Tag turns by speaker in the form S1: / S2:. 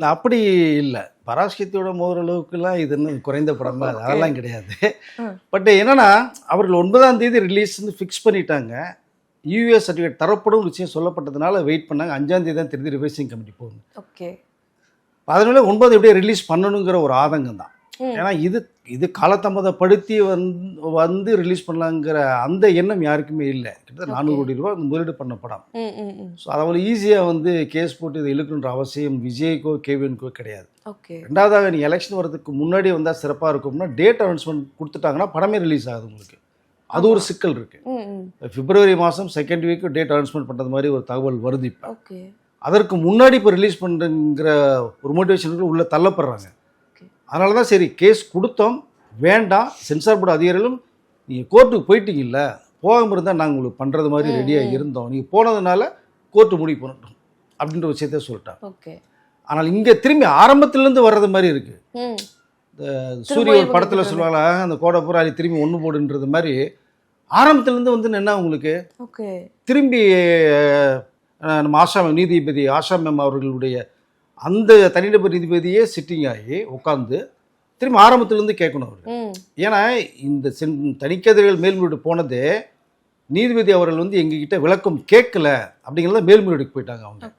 S1: இல்லை அப்படி இல்லை, பராசக்தியோட மோதுற அளவுக்குலாம் இது இன்னும் குறைந்த படம் தான், அதெல்லாம் கிடையாது. பட் என்னன்னா அவர்கள் 9ஆம் தேதி ரிலீஸ்ன்னு ஃபிக்ஸ் பண்ணிட்டாங்க. யூஎஸ் சர்டிஃபிகேட் தரப்படும் விஷயம் சொல்லப்பட்டதுனால வெயிட் பண்ணாங்க. 5ஆம் தேதி தான் தெரிஞ்சு ரிவைசிங் கமிட்டி போகணும்.
S2: ஓகே.
S1: அதனால 9 எப்படியே ரிலீஸ் பண்ணணுங்கிற ஒரு ஆதங்கம் தான். ஏன்னா இது காலதாமதப்படுத்தி வந்து ரிலீஸ் பண்ணலாங்கிற அந்த எண்ணம் யாருக்குமே இல்லை. கிட்டத்தட்ட 400 கோடி ரூபா முதலீடு பண்ண படம். ஸோ அதை அவ்வளோ ஈஸியாக வந்து கேஸ் போட்டு இதை இழுக்கணுன்ற அவசியம் விஜய்க்கோ கேவியனுக்கோ கிடையாது. ரெண்டாவதாக நீ எலெக்ஷன் வரதுக்கு முன்னாடி வந்தால் சிறப்பாக இருக்கும்னா டேட் அனௌன்ஸ்மெண்ட் கொடுத்துட்டாங்கன்னா படமே ரிலீஸ் ஆகுது உங்களுக்கு. அது ஒரு சிக்கல் இருக்குது. பிப்ரவரி மாதம் செகண்ட் வீக்கு டேட் அனௌன்ஸ்மெண்ட் பண்ணுறது மாதிரி ஒரு தகவல் வருது. இப்போ அதற்கு முன்னாடி இப்போ ரிலீஸ் பண்ணுறங்கிற ஒரு மோட்டிவேஷனுக்கு உள்ளே தள்ளப்படுறாங்க. அதனால தான் சரி கேஸ் கொடுத்தோம், வேண்டாம், சென்சார் போர்டு அதிகாரிகளும் நீங்கள் கோர்ட்டுக்கு போயிட்டீங்கல்ல, போகாமல் இருந்தால் நாங்கள் உங்களுக்கு பண்ணுறது மாதிரி ரெடியாக இருந்தோம், நீங்கள் போனதுனால கோர்ட்டு முடிவு பண்ணட்டும் அப்படின்ற விஷயத்த சொல்லிட்டாங்க. ஆனால் இங்கே திரும்பி ஆரம்பத்துலேருந்து வர்றது மாதிரி இருக்குது. இந்த சூரிய ஒரு படத்தில் சொல்லுவாங்களா, அந்த கோடை புறாளி திரும்பி ஒன்று போடுன்றது மாதிரி ஆரம்பத்துலேருந்து வந்து என்ன உங்களுக்கு திரும்பி நம்ம ஆஷா நீதிபதி ஆஷா மேம் அவர்களுடைய அந்த தனிநபர் நீதிபதியே சிட்டிங் ஆகி உட்காந்து திரும்பி ஆரம்பத்திலேருந்து கேட்கணும் அவர்கள். ஏன்னா இந்த தணிக்கையாளர்கள் மேல்முறையீடு போனதே நீதிபதி அவர்கள் வந்து எங்ககிட்ட விளக்கம் கேட்கல அப்படிங்கிறத மேல்முறையீடுக்கு போயிட்டாங்க அவங்க.